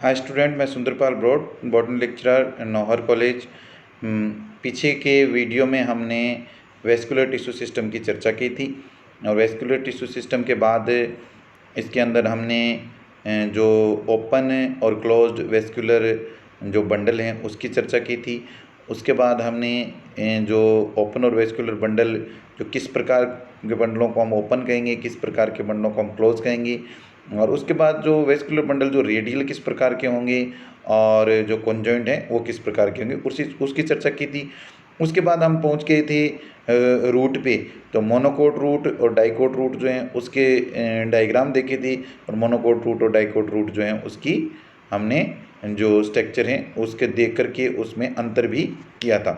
हाय student, मैं सुंदरपाल ब्रॉड, botany lecturer, Nohar college. पीछे के वीडियो में हमने वेस्कुलर टिश्यू सिस्टम की चर्चा की थी और वेस्कुलर टिश्यू सिस्टम के बाद इसके अंदर हमने जो ओपन और क्लोज्ड वेस्कुलर जो बंडल हैं उसकी चर्चा की थी। उसके बाद हमने जो ओपन और वेस्कुलर बंडल, जो किस प्रकार के बंडलों को हम ओपन कहेंगे, किस प्रकार के बंडलों को हम क्लोज कहेंगे, और उसके बाद जो वेस्कुलर बंडल जो रेडियल किस प्रकार के होंगे और जो कॉन्जॉइंट हैं वो किस प्रकार के होंगे उसकी चर्चा की थी। उसके बाद हम पहुंच गए थे रूट पे। तो मोनोकोट रूट और डाइकोट रूट जो हैं उसके डायग्राम देखे थे, और मोनोकोट रूट और डाइकोट रूट जो हैं उसकी हमने जो स्ट्रक्चर हैं उसके देख करके उसमें अंतर भी किया था।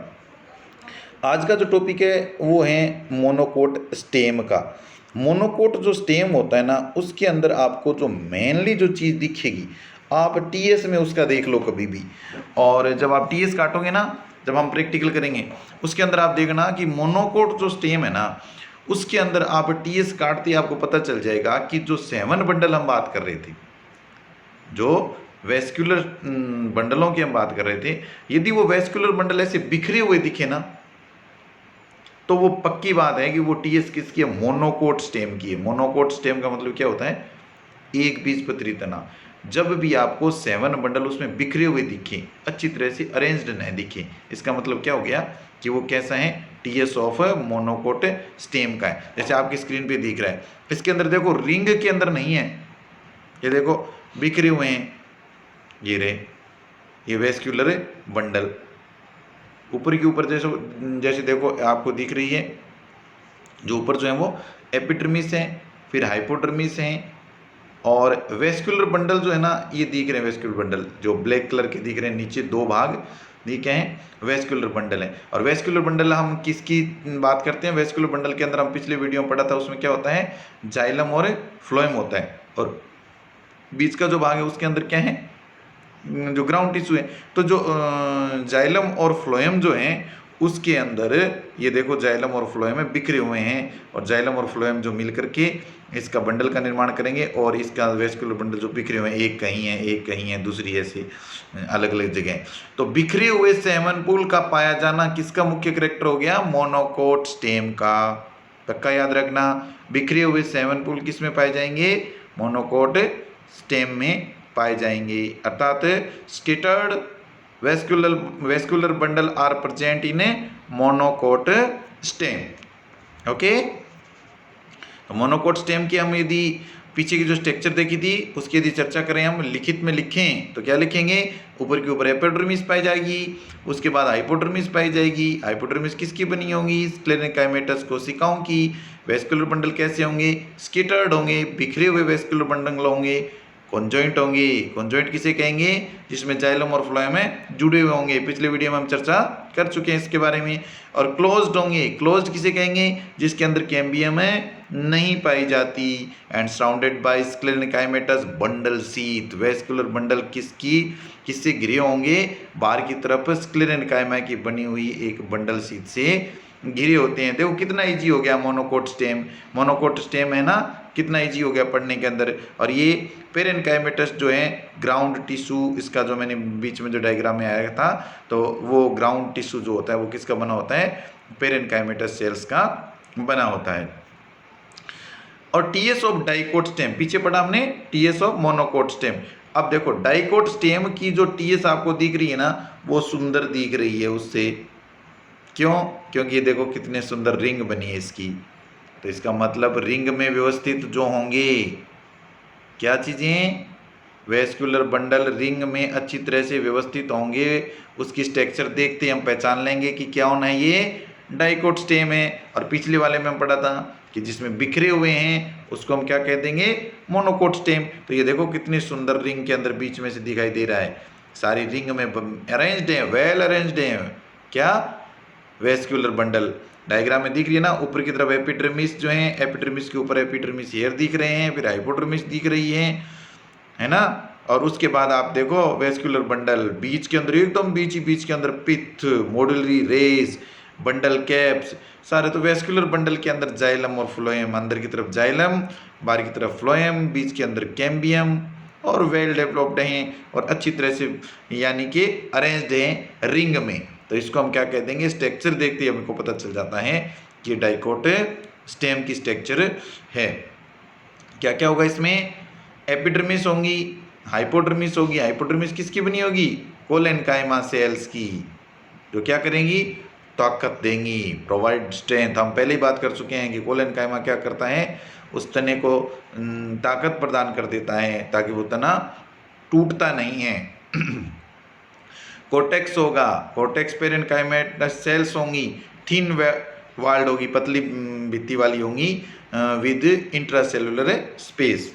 आज का जो टॉपिक है वो है मोनोकोट स्टेम का। मोनोकोट जो स्टेम होता है ना, उसके अंदर आपको जो मेनली जो चीज़ दिखेगी, आप टीएस में उसका देख लो कभी भी। और जब आप टीएस काटोगे ना, जब हम प्रैक्टिकल करेंगे उसके अंदर आप देखना कि मोनोकोट जो स्टेम है ना, उसके अंदर आप टीएस काटते ही आपको पता चल जाएगा कि जो 7 बंडल हम बात कर रहे थे, जो वेस्कुलर बंडलों की हम बात कर रहे थे, यदि वो वेस्कुलर बंडल ऐसे बिखरे हुए दिखे ना, तो वो पक्की बात है कि वो टीएस किसकी है, मोनोकोट स्टेम की है। मोनोकोट स्टेम का मतलब क्या होता है, एक बीजपत्री तना। जब भी आपको 7 बंडल उसमें बिखरे हुए दिखे, अच्छी तरह से अरेंज्ड न दिखे, इसका मतलब क्या हो गया कि वो कैसा है, टीएस ऑफ मोनोकोट स्टेम का है। जैसे आपकी स्क्रीन पे दिख रहा है, इसके अंदर देखो रिंग के अंदर नहीं है, ये देखो बिखरे हुए हैं, ये रहे, ये वेस्कुलर बंडल ऊपर के ऊपर जैसे जैसे देखो आपको दिख रही है, जो ऊपर जो है वो एपिडर्मिस है, फिर हाइपोडर्मिस है, और वेस्कुलर बंडल जो है ना, ये दिख रहे हैं वेस्कुलर बंडल जो ब्लैक कलर के दिख रहे हैं, नीचे 2 भाग दिखे हैं, वेस्कुलर बंडल है। और वेस्कुलर बंडल हम किसकी बात करते हैं, वेस्कुलर बंडल के अंदर हम पिछले वीडियो में पढ़ा था, उसमें क्या होता है, जाइलम और फ्लोएम होता है, और बीच का जो भाग है उसके अंदर क्या है, जो ग्राउंड टिश्यू है। तो जो जाइलम और फ्लोएम जो हैं उसके अंदर ये देखो जाइलम और फ्लोएम में बिखरे हुए हैं, और जाइलम और फ्लोएम जो मिल करके इसका बंडल का निर्माण करेंगे, और इसका वेस्कुलर बंडल जो बिखरे हुए हैं, एक कहीं है दूसरी ऐसे अलग अलग जगह। तो बिखरे हुए सेमन पूल का पाया जाना किसका मुख्य कैरेक्टर हो गया, मोनोकोट स्टेम का। पक्का याद रखना, बिखरे हुए सेमन पूल किस में पाए जाएंगे, मोनोकोट स्टेम में पाए जाएंगे। अर्थात scattered vascular bundle are present in monocot stem. Okay, तो मोनोकोट स्टेम की हम यदि पीछे की जो स्ट्रक्चर देखी थी उसकी यदि चर्चा करें, हम लिखित में लिखें तो क्या लिखेंगे, ऊपर के ऊपर एपिडर्मिस पाई जाएगी, उसके बाद हाइपोडर्मिस पाई जाएगी। हाइपोडर्मिस किसकी बनी होंगी, स्क्लेरेंकाइमेटस कोशिकाओं की। वेस्कुलर बंडल कैसे होंगे, स्किटर्ड होंगे, बिखरे हुए वेस्कुलर बंडल होंगे। कॉन्जॉइंट होंगे, कॉन्जॉइंट किसे कहेंगे, जिसमें जाइलम और फ्लोएम में जुड़े हुए होंगे, पिछले वीडियो में हम चर्चा कर चुके हैं इसके बारे में। और क्लोज्ड होंगे, क्लोज्ड किसे कहेंगे, जिसके अंदर कैम्बियम नहीं पाई जाती। And surrounded by sclerenchymatous bundle sheath, vascular bundle किससे घिरे होंगे, बाहर की तरफ स्क्लेरेंकाइमा की बनी हुई एक बंडल शीथ से घिरे होते हैं। देखो कितना इजी हो गया मोनोकोट स्टेम, मोनोकोट स्टेम है ना, कितना इजी हो गया पढ़ने के अंदर। और ये पेरेनकाइमेटस जो है ग्राउंड टिश्यू, इसका जो मैंने बीच में जो डायग्राम में आया था, तो वो ग्राउंड टिश्यू जो होता है वो किसका बना होता है, पेरेनकाइमेटस सेल्स का बना होता है। और टीएस ऑफ डाइकोट स्टेम, पीछे पढ़ा हमने टीएस ऑफ मोनोकोट स्टेम। अब देखो डाइकोट स्टेम की जो टीएस आपको दिख रही है ना, वो सुंदर दिख रही है उससे, क्यों, क्योंकि देखो कितने सुंदर रिंग बनी है इसकी। तो इसका मतलब रिंग में व्यवस्थित जो होंगे क्या चीजें, वेस्कुलर बंडल रिंग में अच्छी तरह से व्यवस्थित होंगे। उसकी स्ट्रक्चर देखते हम पहचान लेंगे कि क्या होना है, ये डाइकोट स्टेम है। और पिछले वाले में हम पढ़ा था कि जिसमें बिखरे हुए हैं उसको हम क्या कह देंगे, मोनोकोट स्टेम। तो ये देखो कितनी सुंदर रिंग के अंदर बीच में से दिखाई दे रहा है, सारी रिंग में अरेंज्ड है, वेल अरेंज्ड है क्या, वेस्कुलर बंडल। डायग्राम में दिख रही है ना, ऊपर की तरफ एपिडर्मिस जो है, एपिडर्मिस के ऊपर एपिडर्मिस हेयर दिख रहे हैं, फिर हाइपोडर्मिस दिख रही है ना। और उसके बाद आप देखो वेस्कुलर बंडल, बीच के अंदर एकदम बीच के अंदर पिथ, मोडुलरी रेस, बंडल कैप्स सारे। तो वेस्कुलर बंडल के अंदर जाइलम और फ्लोएम, अंदर की तरफ जाइलम, बाहर की तरफ फ्लोएम, बीच के अंदर कैम्बियम, और वेल डेवलप्ड हैं और अच्छी तरह से यानी कि अरेंज्ड हैं रिंग में। तो इसको हम क्या कह देंगे, स्ट्रक्चर देखते ही हमको पता चल जाता है कि डाइकोट स्टेम की स्ट्रक्चर है। क्या क्या होगा इसमें, एपिडर्मिस होंगी, हाइपोडर्मिस होगी। हाइपोडर्मिस किसकी बनी होगी, कोलेनकाइमा सेल्स की, जो क्या करेंगी, ताकत देंगी, प्रोवाइड स्ट्रेंथ। हम पहले ही बात कर चुके हैं कि कोलेनकाइमा क्या करता है, उस तने को ताकत प्रदान कर देता है ताकि वो तना टूटता नहीं है। कोटेक्स होगा, कोटेक्स पेरेन्काइमा सेल्स होंगी, थिन वाल्ड होगी, पतली भित्ति वाली होंगी विद इंट्रासेलुलर स्पेस।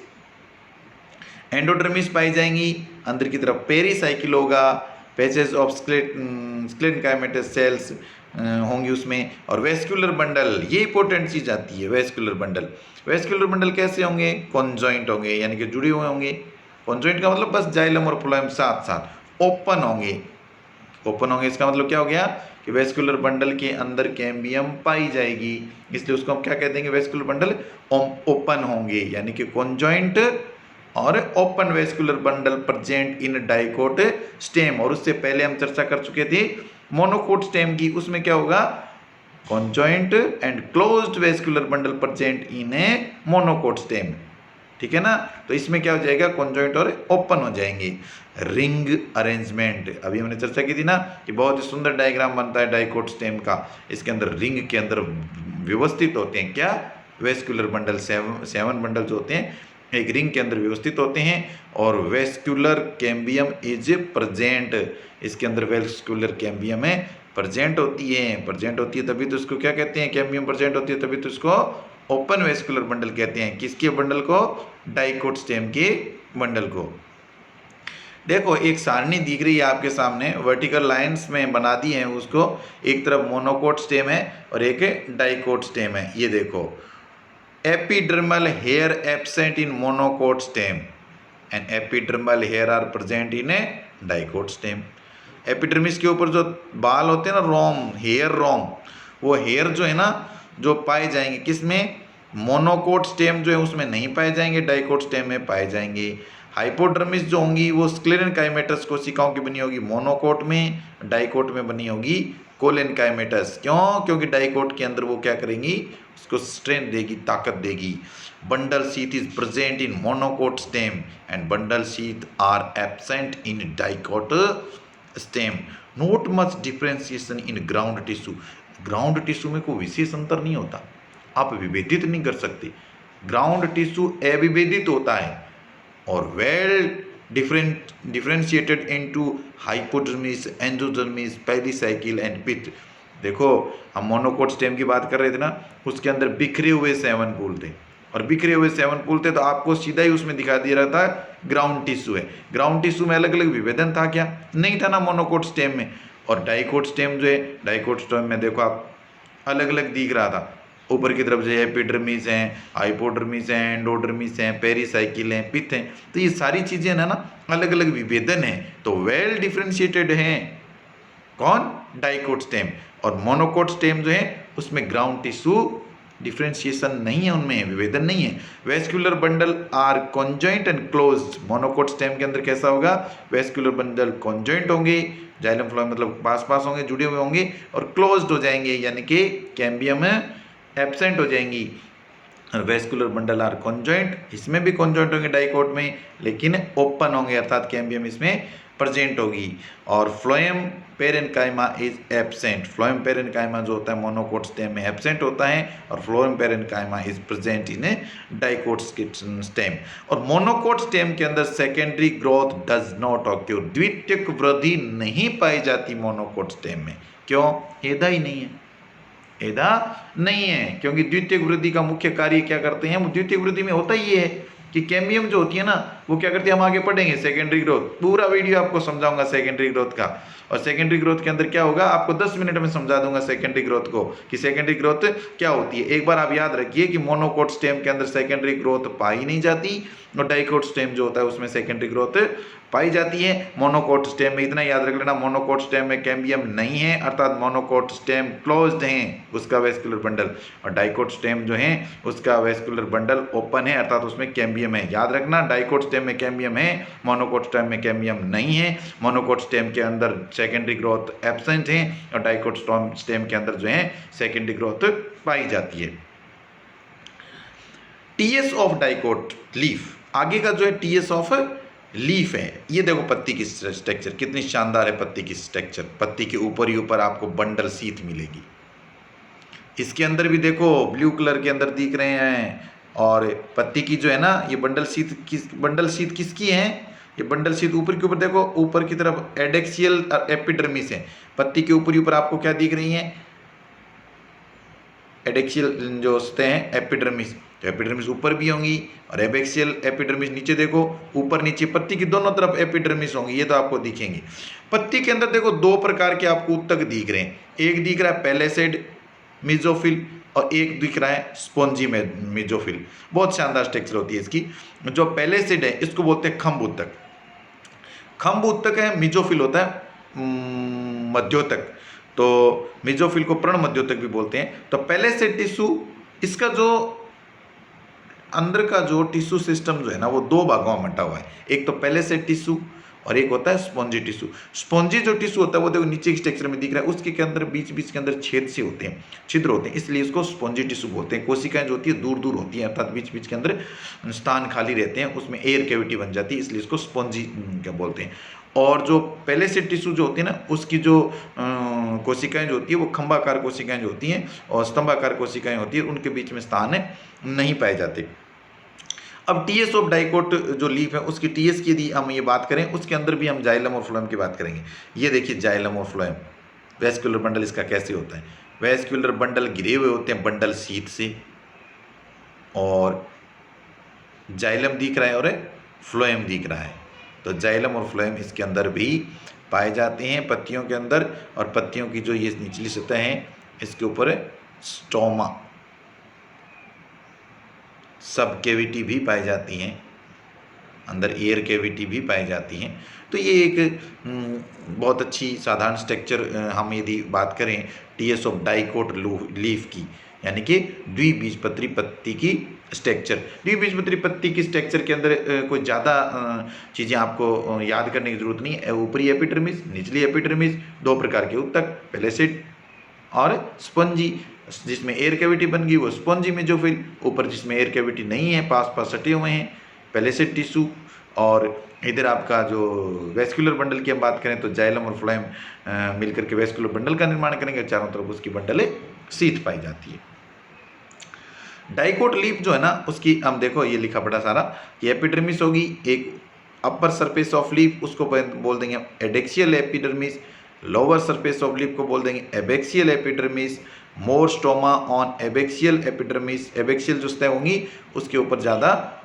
एंडोडर्मिस पाई जाएंगी अंदर की तरफ। पेरीसाइकिल होगा, पैचेस ऑफ स्क्लेरेन्काइमेटस सेल्स होंगी उसमें। और वेस्कुलर बंडल, ये इंपॉर्टेंट चीज आती है, वेस्कुलर बंडल। वेस्कुलर बंडल कैसे होंगे, कॉन्जॉइंट होंगे यानी कि जुड़े हुए होंगे। कॉन्जॉइंट का मतलब बस जाइलम और फ्लोएम साथ साथ ओपन होंगे। ओपन होंगे इसका मतलब क्या हो गया कि वेस्कुलर बंडल के अंदर कैम्बियम पाई जाएगी, इसलिए उसको हम क्या कह देंगे, वेस्कुलर बंडल ओपन होंगे यानी कि कॉन्जॉइंट और open vascular bundle present in dicot stem. और उससे पहले हम चर्चा कर चुके थे मोनोकोट स्टेम की, उसमें क्या होगा, conjoint and closed vascular bundle present in A monocot stem, ठीक है ना। तो इसमें क्या हो जाएगा, कॉन्जॉइंट और ओपन हो जाएंगे। रिंग अरेंजमेंट, अभी हमने चर्चा की थी ना कि बहुत ही सुंदर डायग्राम बनता है डाइकोट स्टेम का। इसके अंदर रिंग के अंदर व्यवस्थित होते हैं क्या, वेस्कुलर बंडल, सेवन बंडल जो होते हैं एक रिंग के अंदर व्यवस्थित होते हैं। और वेस्कुलर कैम्बियम इज प्रेजेंट, इसके अंदर वेस्कुलर कैम्बियम है प्रेजेंट होती है तभी तो इसको क्या कहते हैं, कैम्बियम प्रेजेंट होती है तभी तो इसको ओपन वेस्कुलर बंडल कहते हैं। किसके बंडल को, डाइकोट स्टेम के बंडल को। देखो एक सारणी दिख रही है आपके सामने, वर्टिकल लाइंस में बना दी है उसको, एक तरफ मोनोकोट स्टेम है और एक डाइकोट स्टेम है। ये देखो, epidermal hair absent in monocot stem and epidermal hair are present in a dicot stem. Epidermis के ऊपर जो बाल होते हैं ना, रोम, हेयर रोम, वो हेयर जो है ना जो पाए जाएंगे किसमें, मोनोकोट स्टेम जो है उसमें नहीं पाए जाएंगे, डाइकोट स्टेम में पाए जाएंगे। हाइपोडर्मिस जो होंगी वो स्क्लेरेन्काइमेटस कोशिकाओं की बनी होगी मोनोकोट में, डाइकोट में बनी होगी कोलेनकाइमेटस। क्यों, क्योंकि डाइकोट के अंदर वो क्या करेंगी, उसको स्ट्रेंथ देगी, ताकत देगी। Bundle sheath is present in monocot stem and bundle sheath are absent in dicot stem. Not much differentiation in ground tissue. Ground tissue में कोई विशेष अंतर नहीं होता, आप विभेदित नहीं कर सकते। ग्राउंड टिश्यू अविभेदित होता है और well differentiated into hypodermis, endodermis, pericycle and pith. देखो हम मोनोकोट स्टेम की बात कर रहे थे ना, उसके अंदर बिखरे हुए सेवन पूल थे और बिखरे हुए सेवन पूल थे तो आपको सीधा ही उसमें दिखा दिया रहा था ग्राउंड टिश्यू है। ग्राउंड टिश्यू में अलग अलग विभेदन था क्या, नहीं था ना मोनोकोट स्टेम में। और डाइकोट स्टेम जो है, डाइकोट स्टेम में देखो आप अलग अलग दिख रहा था, ऊपर की तरफ जो है एपिडर्मिस हैं, हाइपोडर्मिस हैं, एंडोडर्मिस हैं, पेरिसाइकिल हैं, पिथ हैं। तो ये सारी चीजें ना अलग अलग विभेदन है, तो वेल डिफरेंशिएटेड हैं कौन, डाइकोट स्टेम। और मोनोकोट स्टेम जो है उसमें ग्राउंड टिश्यू डिफरेंशिएशन नहीं है, उनमें विभेदन नहीं है। Vascular bundle are conjoint and closed. Monocot stem के अंदर कैसा होगा, वेस्कुलर बंडल कॉन्जॉइंट होंगे, जाइलम फ्लोएम मतलब पास पास होंगे, जुड़े हुए होंगे, और क्लोज्ड हो जाएंगे यानी कि कैम्बियम एब्सेंट हो जाएंगी। वेस्कुलर बंडल आर कॉन्जॉइंट, इसमें भी कॉन्जॉइंट होंगे डाइकोट में, लेकिन ओपन होंगे अर्थात कैम्बियम इसमें प्रेजेंट होगी। और phloem parenchyma is absent. Phloem parenchyma जो होता है मोनोकोट स्टेम में एब्सेंट होता है और phloem parenchyma is present in dicot stem. और मोनोकोट स्टेम के अंदर secondary growth does not occur. द्वितीयक वृद्धि नहीं पाई जाती मोनोकोट स्टेम में। क्यों, एदा ही नहीं है, एदा नहीं है, क्योंकि द्वितीयक वृद्धि का मुख्य कार्य क्या करते हैं, द्वितीयक वृद्धि में होता ही है कि कैम्बियम जो होती है ना वो क्या करती है, हम आगे पढ़ेंगे सेकेंडरी ग्रोथ, पूरा वीडियो आपको समझाऊंगा सेकेंडरी ग्रोथ का। और सेकेंडरी ग्रोथ के अंदर क्या होगा आपको 10 मिनट में समझा दूंगा सेकेंडरी ग्रोथ को कि सेकेंडरी ग्रोथ क्या होती है। एक बार आप याद रखिए कि मोनोकोट स्टेम के अंदर सेकेंडरी ग्रोथ पाई नहीं जाती और डाइकोट स्टेम जो होता है उसमें सेकेंडरी ग्रोथ पाई जाती है। मोनोकोट स्टेम में इतना याद रख लेना, मोनोकोट स्टेम में कैम्बियम नहीं है, अर्थात मोनोकोट स्टेम क्लोज्ड है उसका वेस्कुलर बंडल, और डाइकोट स्टेम जो है उसका वेस्कुलर बंडल ओपन है, अर्थात उसमें कैम्बियम है। याद रखना, डाइकोट स्टेम में कैम्बियम है, मोनोकोट स्टेम में कैम्बियम नहीं है। मोनोकोट स्टेम के अंदर सेकेंडरी ग्रोथ एब्सेंट है और डाइकोट स्टेम के अंदर जो है सेकेंडरी ग्रोथ पाई जाती है। टीएस ऑफ डाइकोट लीफ, आगे का जो है टीएस ऑफ लीफ है। ये देखो पत्ती की स्ट्रक्चर कितनी शानदार है, पत्ती की स्ट्रक्चर, पत्ती के ऊपर ही ऊपर आपको बंडल सीथ मिलेगी। इसके अंदर भी देखो ब्लू कलर के अंदर दिख रहे हैं, और पत्ती की जो है ना ये बंडल सीथ किसकी है, ये बंडल सीथ ऊपर के ऊपर देखो, ऊपर की तरफ एडेक्सियल और एपिडर्मिस है। पत्ती के ऊपर ही ऊपर आपको क्या दिख रही है, एडेक्सियल जो होते हैं एपिडर्मिस, तो एपिडर्मिस ऊपर भी होंगी और एबेक्सियल एपिडर्मिस नीचे देखो, ऊपर नीचे पत्ती की दोनों तरफ एपिडर्मिस होंगी, ये तो आपको दिखेंगी। पत्ती के अंदर देखो दो प्रकार के आपको ऊतक दिख रहे हैं, एक दिख रहा है पैलेसेड मेसोफिल और एक दिख रहा है स्पॉन्जी मेसोफिल। बहुत शानदार स्ट्रक्चर होती है इसकी। जो पैलेसेड है इसको बोलते हैं खम्ब ऊतक, खम्ब ऊतक है। मेसोफिल होता है मध्योतक, तो मेसोफिल को प्रण मध्योतक भी बोलते हैं। तो पैलेसेड टिश्यू, इसका जो अंदर का जो टिश्यू सिस्टम जो है ना वो दो भागों में बंटा हुआ है, एक तो पैलेसेड टिश्यू और एक होता है स्पॉन्जी टिश्यू। स्पॉन्जी जो टिश्यू होता है वो देखो नीचे के स्ट्रक्चर में दिख रहा है, उसके के अंदर बीच बीच के अंदर छेद से होते हैं, छिद्र होते हैं, इसलिए इसको स्पॉन्जी टिश्यू बोलते हैं। कोशिकाएं जो होती है दूर दूर होती हैं, अर्थात बीच बीच के अंदर स्थान खाली रहते हैं, उसमें एयर कैविटी बन जाती है, इसलिए इसको स्पॉन्जी क्या बोलते हैं। और जो पैलेसेड टिश्यू जो होती है ना उसकी जो कोशिकाएं जो होती है वो खंभाकार कोशिकाएं जो होती हैं और स्तंभाकार कोशिकाएं होती है, उनके बीच में स्थान नहीं पाए जाते। अब टीएस ऑफ डाइकोट जो लीफ है उसकी टीएस की यदि हम ये बात करें, उसके अंदर भी हम जाइलम और फ्लोएम की बात करेंगे। ये देखिए जाइलम और फ्लोएम, वेस्कुलर बंडल इसका कैसे होता है। वेस्कुलर बंडल घिरे हुए होते हैं बंडल सीथ से, और जाइलम दिख रहा है और फ्लोएम दिख रहा है, तो जाइलम और फ्लोएम इसके अंदर भी पाए जाते हैं पत्तियों के अंदर। और पत्तियों की जो ये निचली सतह है इसके ऊपर स्टोमा, सब कैविटी भी पाई जाती हैं, अंदर एयर कैविटी भी पाई जाती हैं। तो ये एक बहुत अच्छी साधारण स्ट्रक्चर हम यदि बात करें टीएस ऑफ डाइकोट लीफ की, यानी कि द्विबीजपत्री पत्ती की स्ट्रक्चर। द्विबीजपत्री पत्ती की स्ट्रक्चर के अंदर कोई ज़्यादा चीज़ें आपको याद करने की जरूरत नहीं है। ऊपरी एपिडर्मिस, निचली एपिडर्मिस, दो प्रकार के ऊतक, पैलेसेड और स्पंजी। जिसमें एयर कैविटी बन गई वो स्पॉन्जी मेसोफिल, ऊपर जिसमें एयर कैविटी नहीं है पास पास सटे हुए हैं पैलेसेड टिश्यू। और इधर आपका जो वेस्कुलर बंडल की हम बात करें तो जाइलम और फ्लोएम मिलकर के वेस्कुलर बंडल का निर्माण करेंगे, चारों तरफ उसकी बंडलें सीथ पाई जाती है। डाइकोट लीफ जो है ना उसकी हम देखो ये लिखा पड़ा सारा, ये एपिडर्मिस होगी, एक अपर सरफेस ऑफ लीफ उसको बोल देंगे adaxial epidermis, lower surface of leaf को बोल देंगे abaxial epidermis, more stoma on abaxial epidermis, abaxial जो सतह होंगी उसके ऊपर ज़्यादा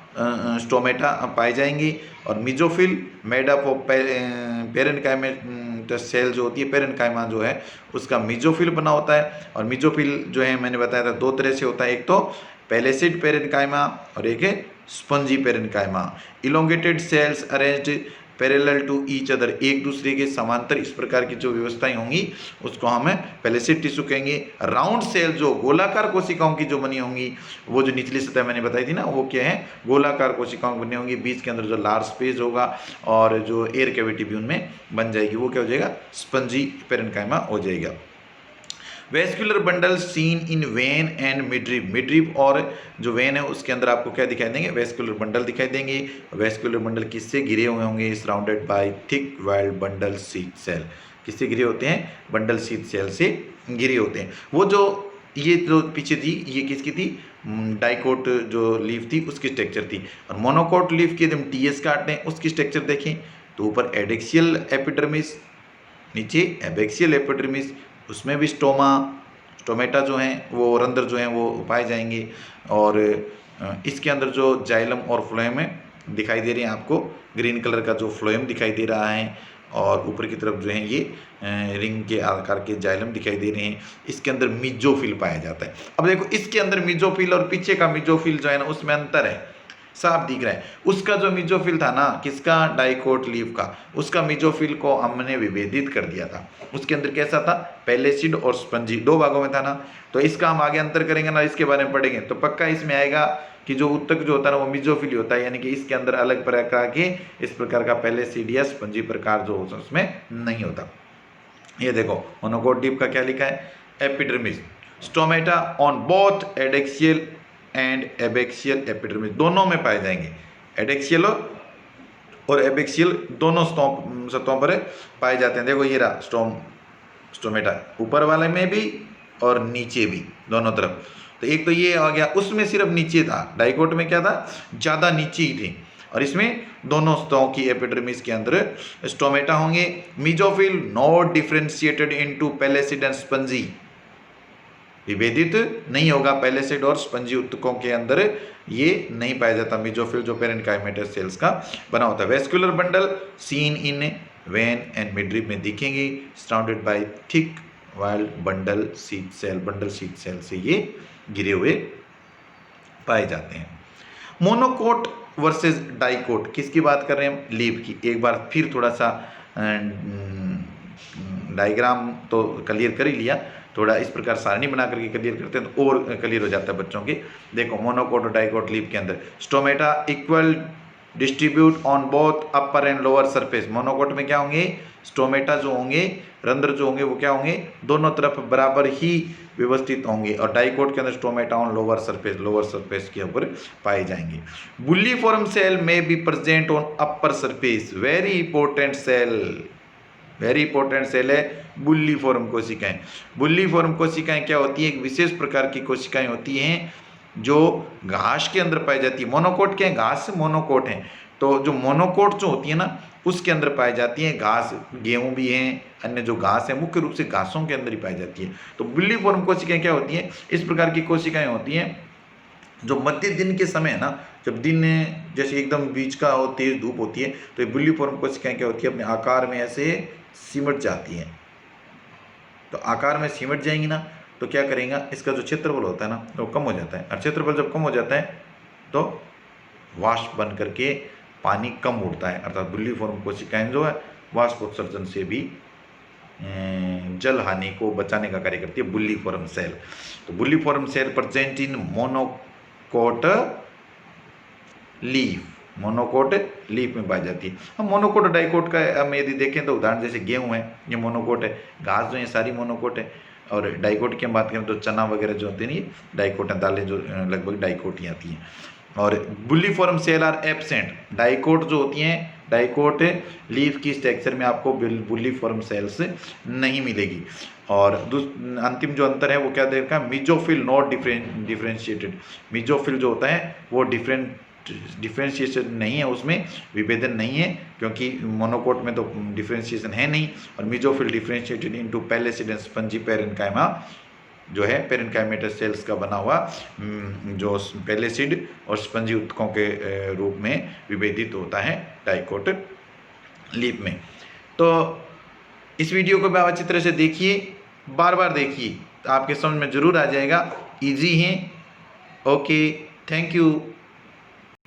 स्टोमेटा पाए जाएंगी। और mesophyll made up of parenchyma cell जो होती है, पेरेनकाइमा जो है उसका मिजोफिल बना होता है। और मिजोफिल जो है मैंने बताया था दो तरह से होता है, एक तो पैलेसिड पेरेनकाइमा और एक है spongy parenchyma. Elongated cells arranged parallel to each other, एक दूसरे के समांतर इस प्रकार की जो व्यवस्थाएं होंगी उसको हमें पैलेसिड टिश्यू कहेंगे। राउंड सेल जो गोलाकार कोशिकाओं की जो बनी होंगी, वो जो निचली सतह मैंने बताई थी ना वो क्या है, गोलाकार कोशिकाओं बनी होंगी, बीच के अंदर जो लार्ज स्पेस होगा और जो एयर कैविटी भी उनमें बन जाएगी, वो क्या हो जाएगा, स्पंजी पेरेनकाइमा हो जाएगा। Vascular bundle seen in vein and midrib, midrib और जो वेन है उसके अंदर आपको क्या दिखाई देंगे, वेस्कुलर बंडल दिखाई देंगे। वेस्कुलर बंडल किससे घिरे हुए होंगे, surrounded by thick walled bundle sheath cell, किससे घिरे होते हैं, बंडल शीथ सेल से घिरे होते हैं। वो जो ये जो पीछे थी ये किसकी थी, डाइकोट जो लीफ थी उसकी स्ट्रक्चर थी। और मोनोकोट लीफ की यदि हम टीएस काटते हैं उसकी स्ट्रक्चर देखें तो ऊपर एडेक्सियल एपिडर्मिस, नीचे एबेक्सियल एपिडर्मिस, उसमें भी स्टोमेटा जो हैं वो रंध्र जो हैं वो पाए जाएंगे। और इसके अंदर जो जाइलम और फ्लोएम है दिखाई दे रहे हैं आपको, ग्रीन कलर का जो फ्लोएम दिखाई दे रहा है और ऊपर की तरफ जो है ये रिंग के आकार के जाइलम दिखाई दे रहे हैं। इसके अंदर मिजोफिल पाया जाता है। अब देखो इसके अंदर मिजोफिल और पीछे का मिजोफिल जो है ना उसमें अंतर है। साफ दिख रहा है। उसका जो मेसोफिल था ना, किसका, डाइकोट लीफ का, उसका मेसोफिल को हमने विभेदित कर दिया था। उसके अंदर कैसा था, पेलेसिड और स्पंजी, दो भागों में था ना। तो इसका हम आगे अंतर करेंगे ना, इसके बारे में पढ़ेंगे तो पक्का इसमें आएगा कि जो उत्तक जो होता है ना वो मेसोफिल होता है, यानी कि इसके अंदर अलग प्रकार के इस प्रकार का पेलेसिड या स्पंजी प्रकार जो होता है उसमें नहीं होता। ये देखो मोनोकोट लीफ का क्या लिखा है, epidermis, stomata on both adaxial and abaxial epidermis, दोनों में पाए जाएंगे, एडेक्सियल और एबेक्सियल दोनों सतहों पर पाए जाते हैं। देखो ये रहा स्टोमेटा, ऊपर वाले में भी और नीचे भी, दोनों तरफ। तो एक तो ये आ गया, उसमें सिर्फ नीचे था, डाइकोट में क्या था, ज़्यादा नीचे ही थे, और इसमें दोनों सतहों की एपिडर्मिस के अंदर स्टोमेटा होंगे। Mesophyll not differentiated into palisade and spongy, विभेदित नहीं होगा पेलेसिड और स्पंजी उत्तकों के अंदर, ये नहीं पाया जाता मेसोफिल जो पेरेन्काइमेटस सेल्स का बना होता है। Vascular bundle seen in vein and midrib में दिखेंगे, surrounded by thick walled bundle sheath cell, bundle sheath cell से ये गिरे हुए पाए जाते हैं। मोनोकोट वर्सेस डाइकोट, किसकी बात कर रहे हैं हम, लीफ की। एक बार फिर थोड़ा सा डायग्राम तो क्लियर कर ही लिया, थोड़ा इस प्रकार सारणी बना करके क्लियर करते हैं तो और क्लियर हो जाता है बच्चों के। देखो मोनोकोट और डाइकोट लीफ के अंदर stomata equal distribute on both upper and lower surface. Monocot में क्या होंगे, स्टोमेटा जो होंगे, रंध्र जो होंगे वो क्या होंगे, दोनों तरफ बराबर ही व्यवस्थित होंगे, और डाइकोट के अंदर स्टोमेटा ऑन लोअर सरफेस के ऊपर पाए जाएंगे। Bulliform cell may be present on upper surface, very important cell है बुल्लीफॉर्म कोशिकाएं। बुल्लीफॉर्म कोशिकाएं क्या होती है, एक विशेष प्रकार की कोशिकाएं होती हैं जो घास के अंदर पाई जाती है। मोनोकोट क्या है, घास से मोनोकोट है, तो जो मोनोकोट जो होती है ना उसके अंदर पाई जाती है घास, गेहूं भी हैं, अन्य जो घास है मुख्य रूप से घासों के अंदर ही पाई जाती है। तो बुल्लीफॉर्म कोशिकाएं क्या होती हैं, इस प्रकार की कोशिकाएं होती हैं जो मध्य दिन के समय है ना, जब दिन जैसे एकदम बीच का हो, तेज धूप होती है, तो ये बुल्लीफॉर्म कोशिकाएं क्या होती है, अपने आकार में ऐसे सिमट जाती हैं। तो आकार में सिमट जाएंगी ना तो क्या करेंगे, इसका जो क्षेत्रफल होता है ना वो कम हो जाता है, और क्षेत्रफल जब कम हो जाता है तो वाष्प बन करके पानी कम उड़ता है, अर्थात बुल्लीफॉर्म कोशिकाएं जो है वाष्पोत्सर्जन से भी जल हानि को बचाने का कार्य करती है बुल्लीफॉर्म सेल। तो bulliform cell present in monocot leaf, monocot leaf में पाई जाती है। हम मोनोकोट और डाइकोट का हम यदि देखें तो उदाहरण जैसे गेहूं है, ये मोनोकोट है, घास जो है सारी मोनोकोट है, और डाइकोट की हम बात करें तो चना वगैरह जो होते हैं ये डाइकोट है, दालें जो लगभग डाइकोट ही आती हैं। और बुल्लीफॉर्म सेल आर एब्सेंट, डाइकोट जो होती हैं, डाइकोट लीफ की स्ट्रक्चर में आपको बुल्लीफॉर्म सेल्स नहीं मिलेगी। और अंतिम जो अंतर है वो क्या देखा, मेसोफिल नॉट डिफरेंशिएटेड, मेसोफिल जो होता है वो डिफरेंशिएशन नहीं है, उसमें विभेदन नहीं है, क्योंकि मोनोकोट में तो डिफरेंशिएशन है नहीं, और mesophyll differentiated into palisade and spongy parenchyma जो है पेरेन्काइमेटस सेल्स का बना हुआ जो पेलेसिड और स्पंजी उत्तकों के रूप में विभेदित होता है डाइकोट लीफ में। तो इस वीडियो को आप अच्छी तरह से देखिए, बार बार देखिए, आपके समझ में जरूर आ जाएगा, इजी है। Okay, thank you.